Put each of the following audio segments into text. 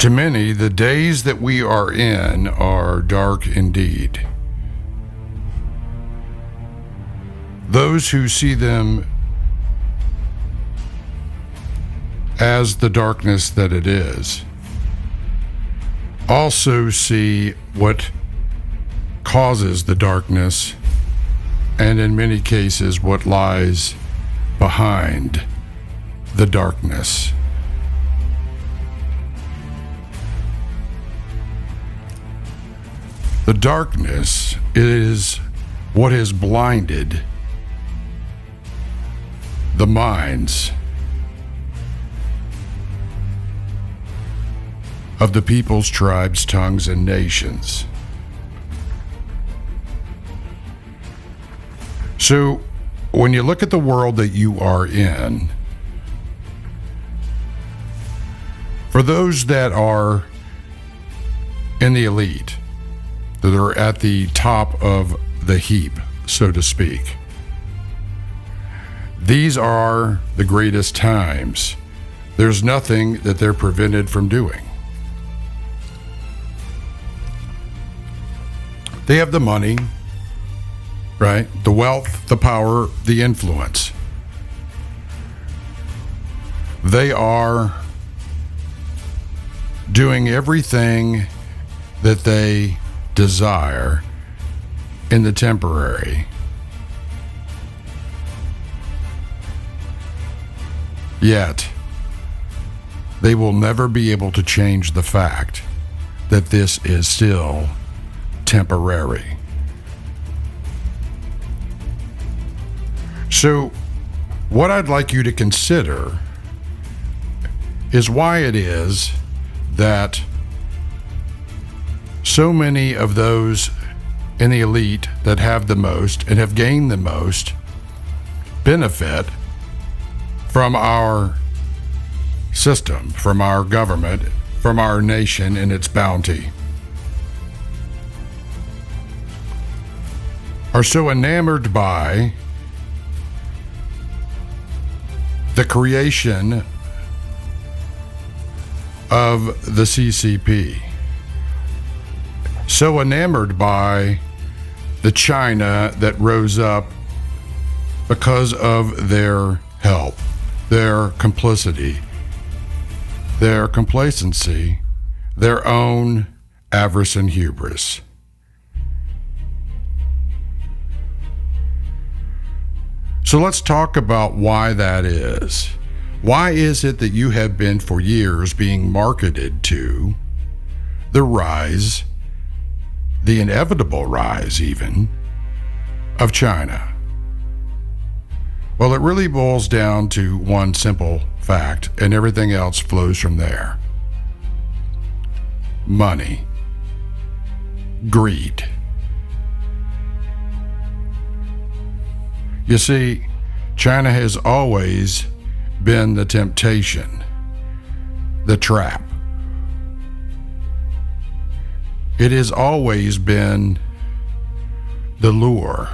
To many, the days that we are in are dark indeed. Those who see them as the darkness that it is also see what causes the darkness, and in many cases, what lies behind the darkness. The darkness is what has blinded the minds of the peoples, tribes, tongues, and nations. So, when you look at the world that you are in, for those that are in the elite, that are at the top of the heap, so to speak, these are the greatest times. There's nothing that they're prevented from doing. They have the money, right? The wealth, the power, the influence. They are doing everything that they desire in the temporary. Yet, they will never be able to change the fact that this is still temporary. So, what I'd like you to consider is why it is that so many of those in the elite that have the most and have gained the most benefit from our system, from our government, from our nation and its bounty, are so enamored by the creation of the CCP, so enamored by the China that rose up because of their help, their complicity, their complacency, their own avarice and hubris. So let's talk about why that is. Why is it that you have been for years being marketed to the rise, the inevitable rise even, of China? Well, it really boils down to one simple fact, and everything else flows from there. Money. Greed. You see, China has always been the temptation, the trap. It has always been the lure.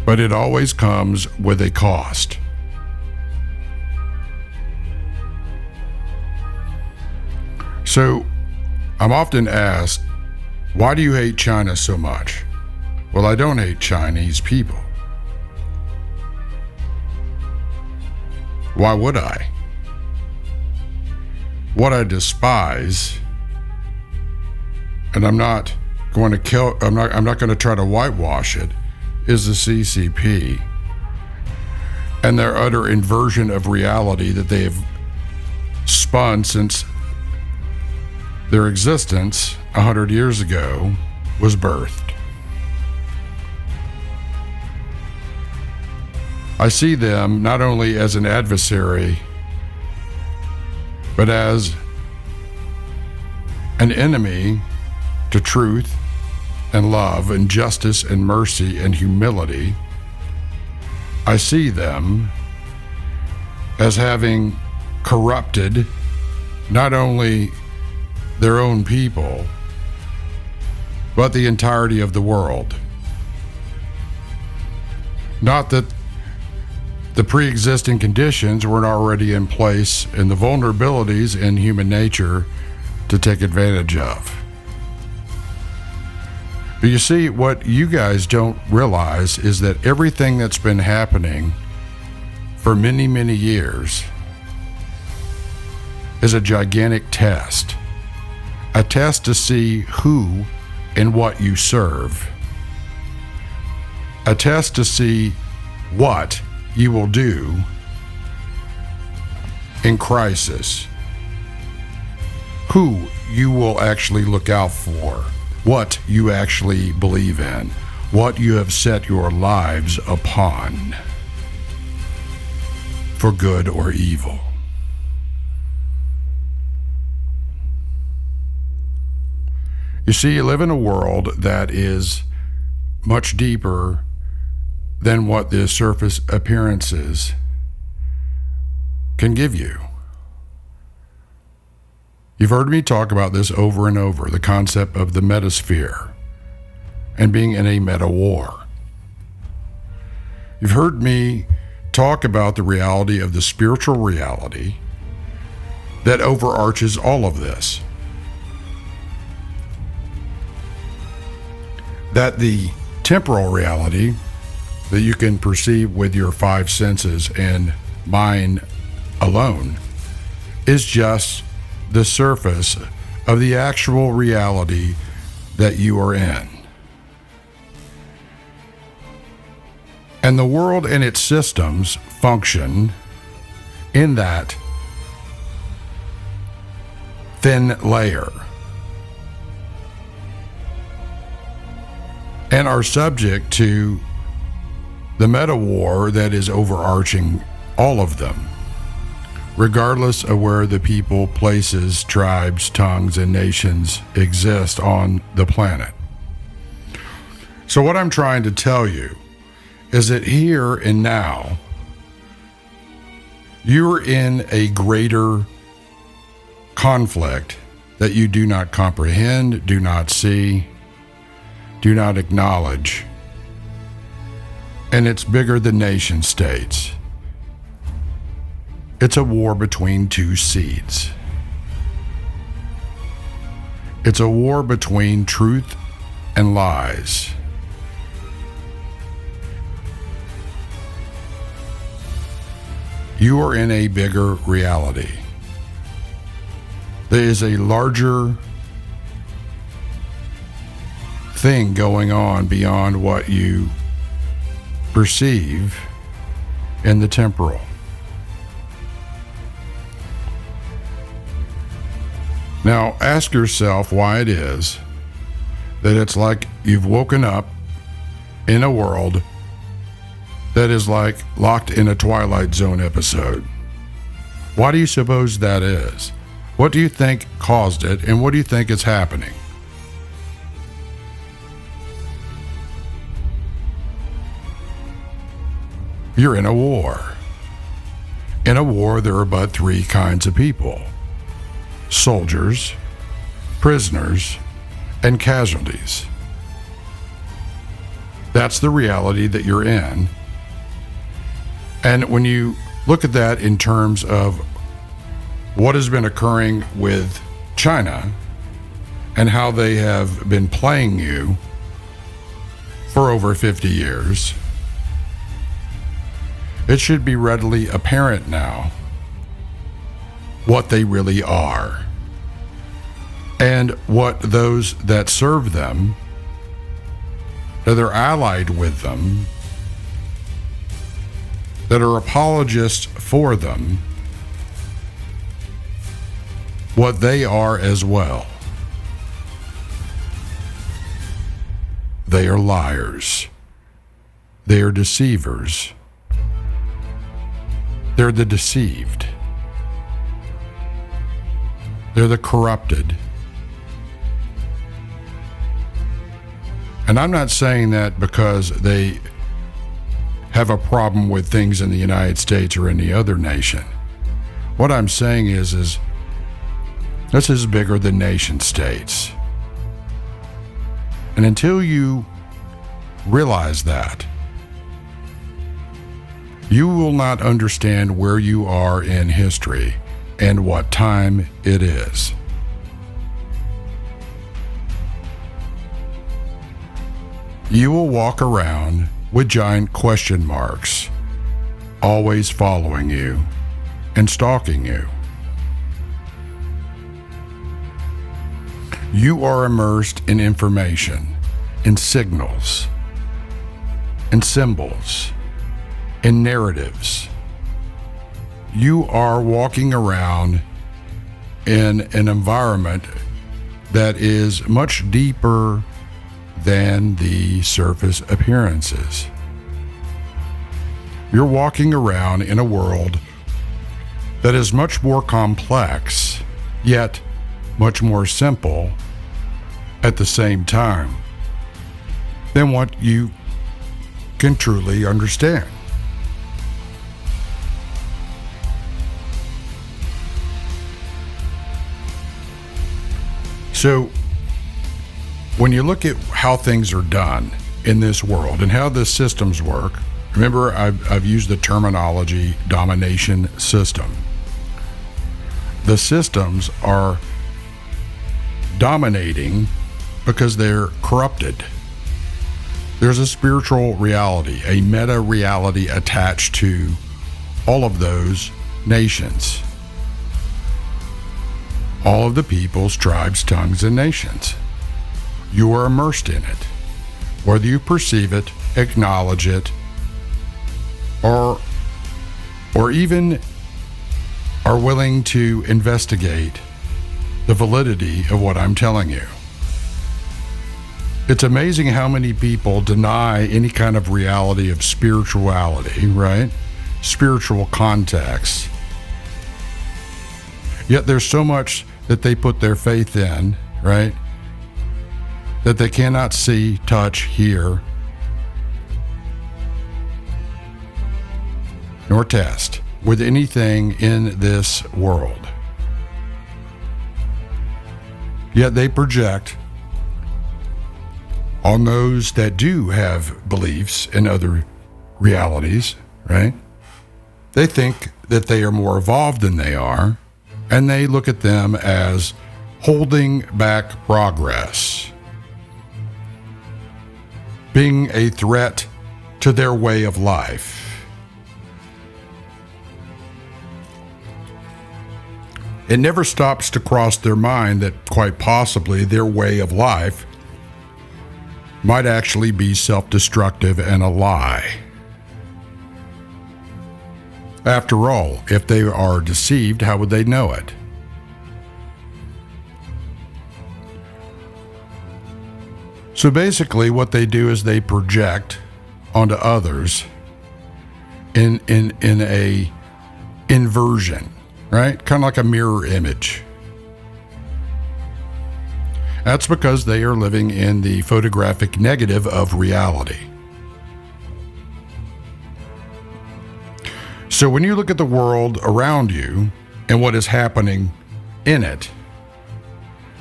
But it always comes with a cost. So, I'm often asked, why do you hate China so much? Well, I don't hate Chinese people. Why would I? What I despise, and I'm not going to try to whitewash it, is the CCP and their utter inversion of reality that they have spun since their existence 100 years ago was birthed. I see them not only as an adversary, but as an enemy to truth and love and justice and mercy and humility. I see them as having corrupted not only their own people, but the entirety of the world. Not that the pre-existing conditions weren't already in place and the vulnerabilities in human nature to take advantage of. But you see, what you guys don't realize is that everything that's been happening for many, many years is a gigantic test. A test to see who and what you serve. A test to see what you will do in crisis. Who you will actually look out for. What you actually believe in. What you have set your lives upon. For good or evil. You see, you live in a world that is much deeper than what the surface appearances can give you. You've heard me talk about this over and over, the concept of the metasphere and being in a meta war. You've heard me talk about the reality of the spiritual reality that overarches all of this. That the temporal reality that you can perceive with your five senses and mind alone is just the surface of the actual reality that you are in. And the world and its systems function in that thin layer and are subject to the meta war that is overarching all of them, regardless of where the people, places, tribes, tongues, and nations exist on the planet. So what I'm trying to tell you is that here and now, you're in a greater conflict that you do not comprehend, do not see, do not acknowledge. And it's bigger than nation states. It's a war between two seeds. It's a war between truth and lies. You are in a bigger reality. There is a larger thing going on beyond what you perceive in the temporal. Now, ask yourself why it is that it's like you've woken up in a world that is like locked in a Twilight Zone episode. Why do you suppose that is? What do you think caused it, and what do you think is happening? You're in a war. In a war, there are but three kinds of people: soldiers, prisoners, and casualties. That's the reality that you're in. And when you look at that in terms of what has been occurring with China and how they have been playing you for over 50 years, it should be readily apparent now what they really are and what those that serve them, that are allied with them, that are apologists for them, what they are as well. They are liars. They are deceivers. They're the deceived. They're the corrupted. And I'm not saying that because they have a problem with things in the United States or any other nation. What I'm saying is this is bigger than nation states. And until you realize that, You will not understand where you are in history and what time it is. You will walk around with giant question marks, always following you and stalking you. You are immersed in information, in signals, in symbols, in narratives. You are walking around in an environment that is much deeper than the surface appearances. You're walking around in a world that is much more complex, yet much more simple at the same time than what you can truly understand. So, when you look at how things are done in this world and how the systems work, remember I've used the terminology domination system. The systems are dominating because they're corrupted. There's a spiritual reality, a meta reality attached to all of those nations, all of the peoples, tribes, tongues, and nations. You are immersed in it, whether you perceive it, acknowledge it, or even are willing to investigate the validity of what I'm telling you. It's amazing how many people deny any kind of reality of spirituality, right? Spiritual context. Yet there's so much that they put their faith in, right? That they cannot see, touch, hear, nor test with anything in this world. Yet they project on those that do have beliefs in other realities, right? They think that they are more evolved than they are, and they look at them as holding back progress, being a threat to their way of life. It never stops to cross their mind that quite possibly their way of life might actually be self-destructive and a lie. After all, if they are deceived, how would they know it? So basically what they do is they project onto others in a inversion, right? Kind of like a mirror image. That's because they are living in the photographic negative of reality. So when you look at the world around you and what is happening in it,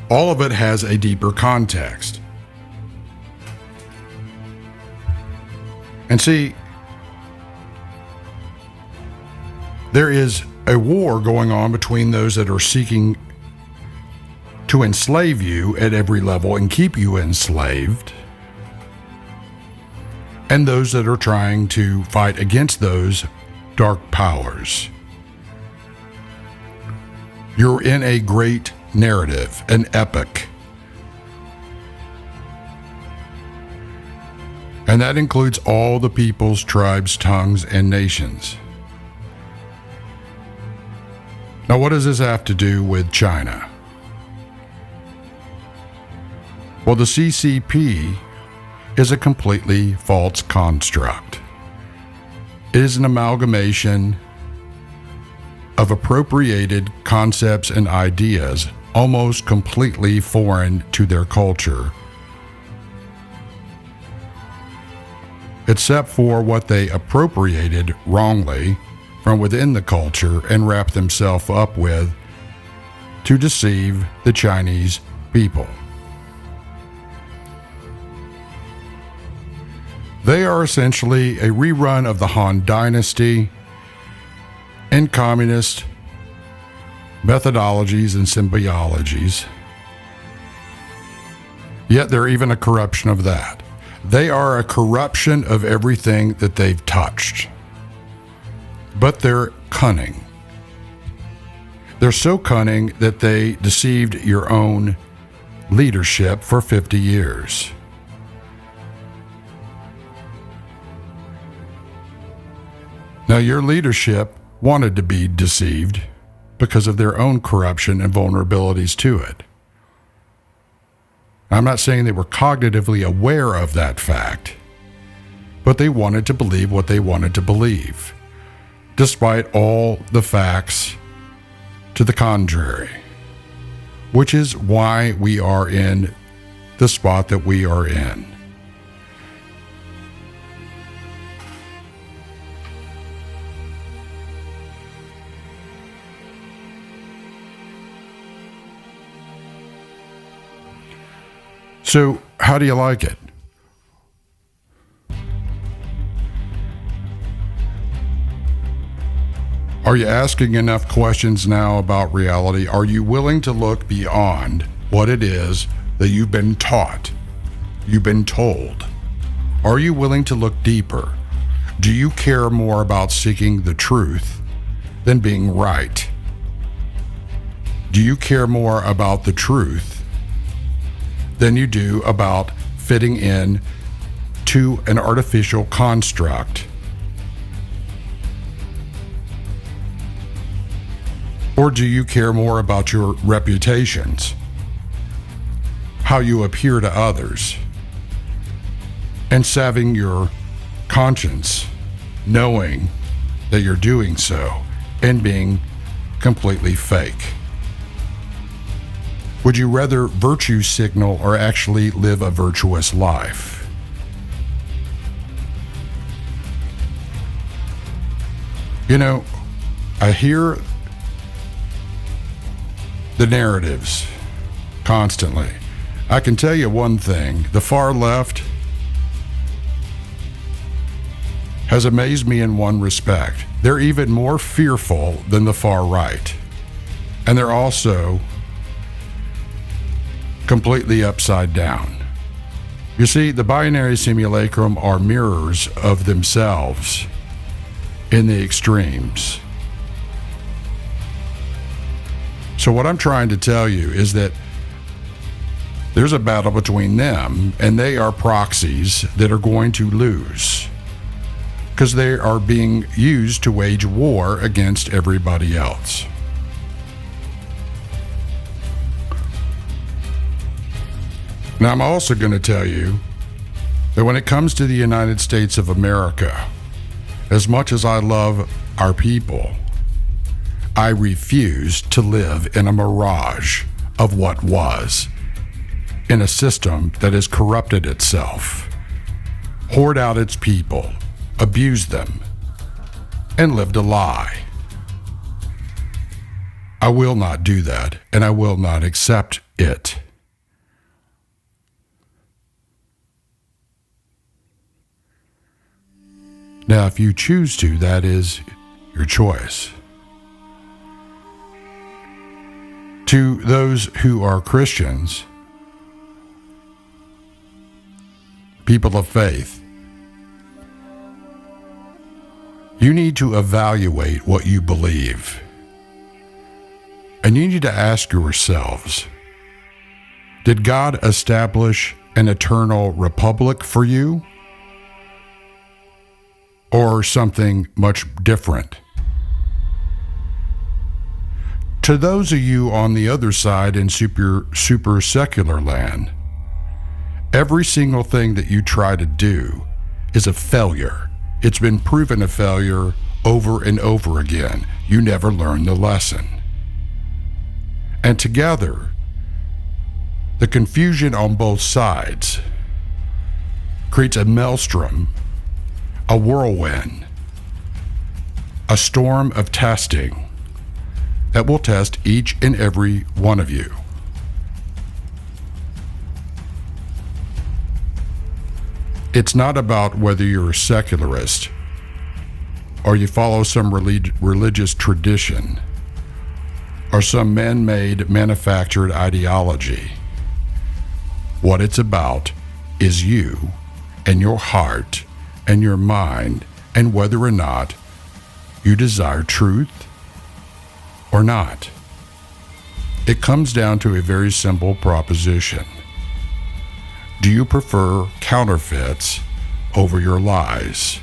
all of it has a deeper context. And see, there is a war going on between those that are seeking to enslave you at every level and keep you enslaved, and those that are trying to fight against those dark powers. You're in a great narrative, an epic. And that includes all the peoples, tribes, tongues, and nations. Now, what does this have to do with China? Well, the CCP is a completely false construct. It is an amalgamation of appropriated concepts and ideas almost completely foreign to their culture, except for what they appropriated wrongly from within the culture and wrapped themselves up with to deceive the Chinese people. They are essentially a rerun of the Han Dynasty and communist methodologies and symbiologies. Yet they're even a corruption of that. They are a corruption of everything that they've touched. But they're cunning. They're so cunning that they deceived your own leadership for 50 years. Now, your leadership wanted to be deceived because of their own corruption and vulnerabilities to it. I'm not saying they were cognitively aware of that fact, but they wanted to believe what they wanted to believe, despite all the facts to the contrary, which is why we are in the spot that we are in. So, how do you like it? Are you asking enough questions now about reality? Are you willing to look beyond what it is that you've been taught, you've been told? Are you willing to look deeper? Do you care more about seeking the truth than being right? Do you care more about the truth than you do about fitting in to an artificial construct? Or do you care more about your reputations, how you appear to others, and salving your conscience, knowing that you're doing so and being completely fake? Would you rather virtue signal or actually live a virtuous life? You know, I hear the narratives constantly. I can tell you one thing, the far left has amazed me in one respect. They're even more fearful than the far right. And they're also completely upside down. You see, the binary simulacrum are mirrors of themselves in the extremes. So what I'm trying to tell you is that there's a battle between them, and they are proxies that are going to lose because they are being used to wage war against everybody else. Now, I'm also going to tell you that when it comes to the United States of America, as much as I love our people, I refuse to live in a mirage of what was, in a system that has corrupted itself, hoard out its people, abused them, and lived a lie. I will not do that, and I will not accept it. Now, if you choose to, that is your choice. To those who are Christians, people of faith, you need to evaluate what you believe. And you need to ask yourselves, did God establish an eternal republic for you? Or something much different? To those of you on the other side in super secular land, every single thing that you try to do is a failure. It's been proven a failure over and over again. You never learn the lesson. And together, the confusion on both sides creates a maelstrom, a whirlwind, a storm of testing that will test each and every one of you. It's not about whether you're a secularist or you follow some religious tradition or some man-made manufactured ideology. What it's about is you and your heart and your mind and whether or not you desire truth or not. It comes down to a very simple proposition. Do you prefer counterfeits over your lies?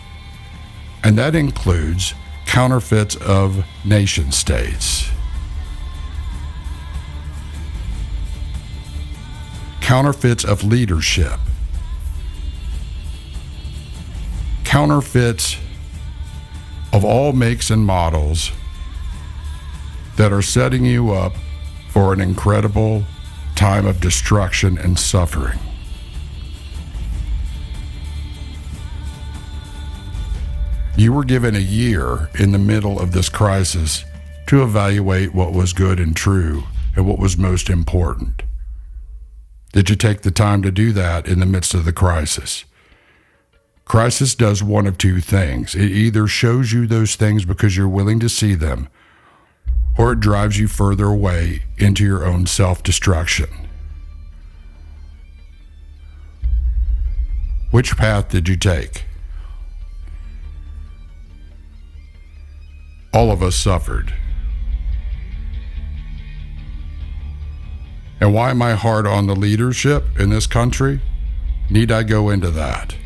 And that includes counterfeits of nation states, counterfeits of leadership, counterfeits of all makes and models that are setting you up for an incredible time of destruction and suffering. You were given a year in the middle of this crisis to evaluate what was good and true and what was most important. Did you take the time to do that in the midst of the crisis? Crisis does one of two things. It either shows you those things because you're willing to see them, or it drives you further away into your own self-destruction. Which path did you take? All of us suffered. And why am I hard on the leadership in this country? Need I go into that?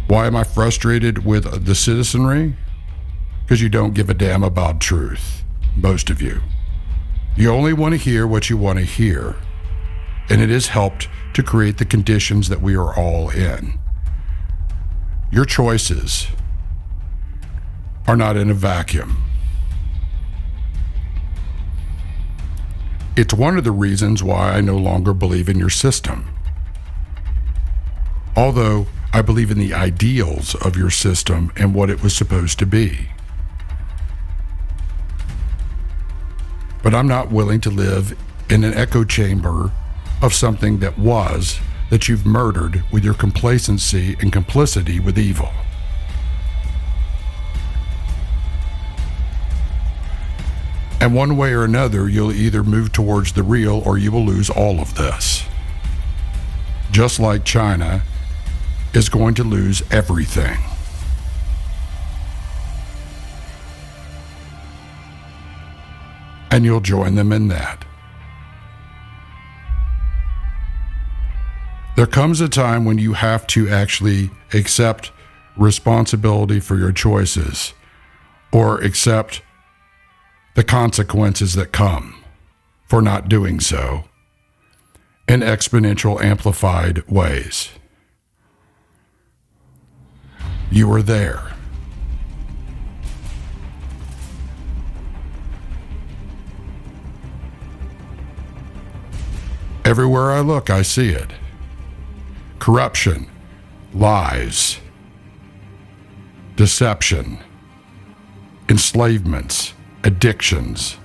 Why am I frustrated with the citizenry? Because you don't give a damn about truth, most of you. You only want to hear what you want to hear, and it has helped to create the conditions that we are all in. Your choices are not in a vacuum. It's one of the reasons why I no longer believe in your system. Although I believe in the ideals of your system and what it was supposed to be. But I'm not willing to live in an echo chamber of something that you've murdered with your complacency and complicity with evil. And one way or another, you'll either move towards the real or you will lose all of this. Just like China is going to lose everything. And you'll join them in that. There comes a time when you have to actually accept responsibility for your choices or accept the consequences that come for not doing so in exponential amplified ways. You were there. Everywhere I look, I see it. Corruption, lies, deception, enslavements, addictions.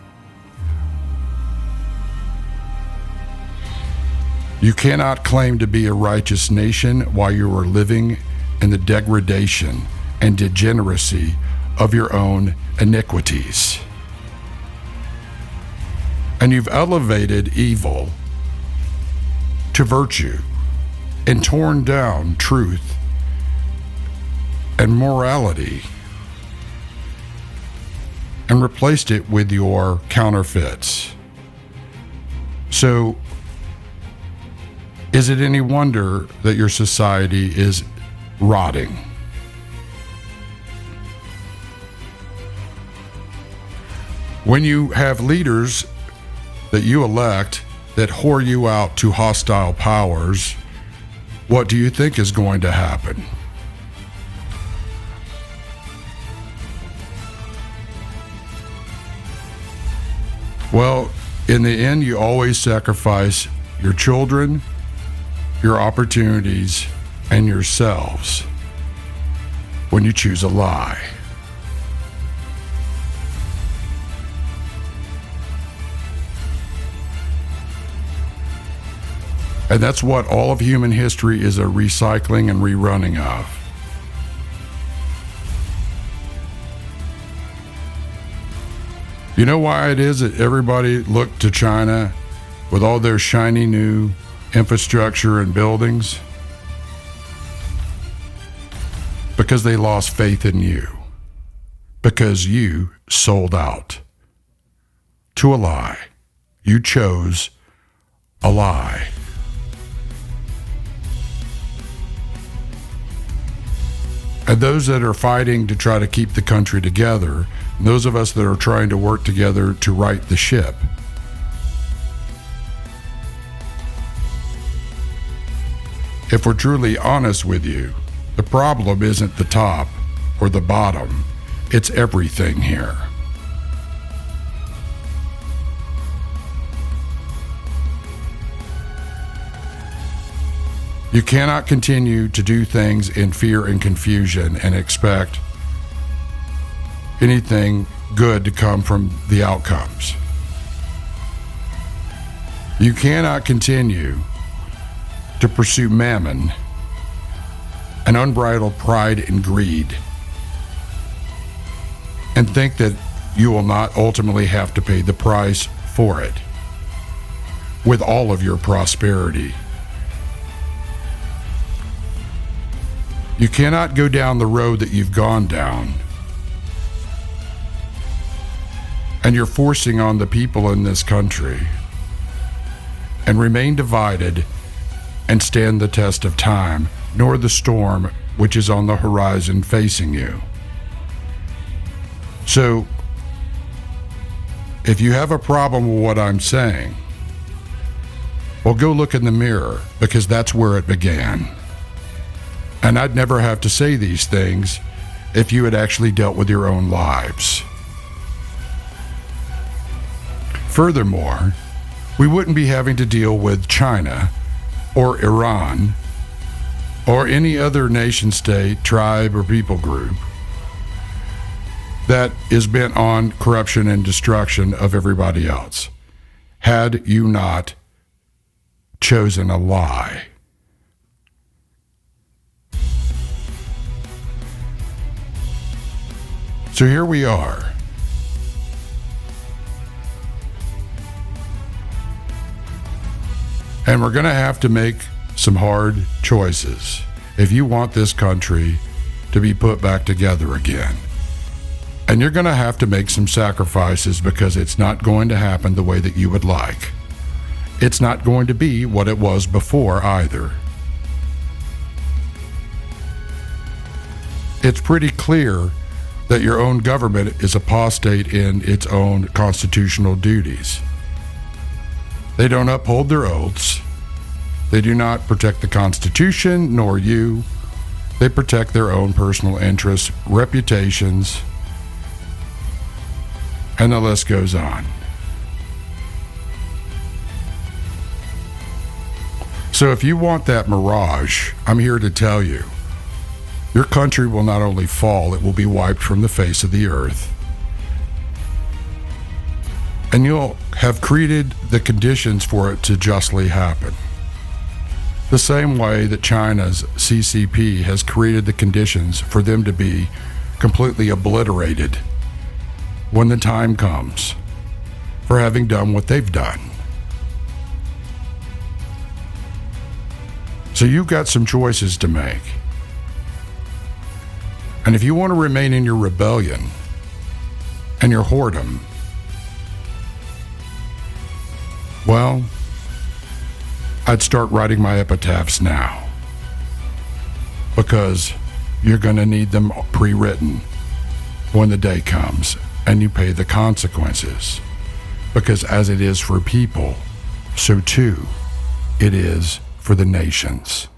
You cannot claim to be a righteous nation while you are living in the degradation and degeneracy of your own iniquities. And you've elevated evil to virtue and torn down truth and morality and replaced it with your counterfeits. So, is it any wonder that your society is rotting? When you have leaders that you elect that whore you out to hostile powers, what do you think is going to happen? Well, in the end, you always sacrifice your children, your opportunities, and yourselves when you choose a lie. And that's what all of human history is, a recycling and rerunning of. You know why it is that everybody looked to China with all their shiny new infrastructure and buildings? Because they lost faith in you. Because you sold out to a lie. You chose a lie. And those that are fighting to try to keep the country together, and those of us that are trying to work together to right the ship, if we're truly honest with you, the problem isn't the top or the bottom, it's everything here. You cannot continue to do things in fear and confusion and expect anything good to come from the outcomes. You cannot continue to pursue mammon and unbridled pride and greed and think that you will not ultimately have to pay the price for it with all of your prosperity. You cannot go down the road that you've gone down, and you're forcing on the people in this country, and remain divided and stand the test of time, nor the storm which is on the horizon facing you. So, if you have a problem with what I'm saying, well, go look in the mirror, because that's where it began. And I'd never have to say these things if you had actually dealt with your own lives. Furthermore, we wouldn't be having to deal with China or Iran or any other nation state, tribe, or people group that is bent on corruption and destruction of everybody else, had you not chosen a lie. So here we are. And we're going to have to make some hard choices if you want this country to be put back together again. And you're going to have to make some sacrifices, because it's not going to happen the way that you would like. It's not going to be what it was before either. It's pretty clear that your own government is apostate in its own constitutional duties. They don't uphold their oaths. They do not protect the Constitution, nor you. They protect their own personal interests, reputations, and the list goes on. So if you want that mirage, I'm here to tell you, your country will not only fall, it will be wiped from the face of the earth. And you'll have created the conditions for it to justly happen. The same way that China's CCP has created the conditions for them to be completely obliterated when the time comes for having done what they've done. So you've got some choices to make. And if you want to remain in your rebellion and your whoredom, well, I'd start writing my epitaphs now, because you're going to need them pre-written when the day comes and you pay the consequences. Because as it is for people, so too it is for the nations.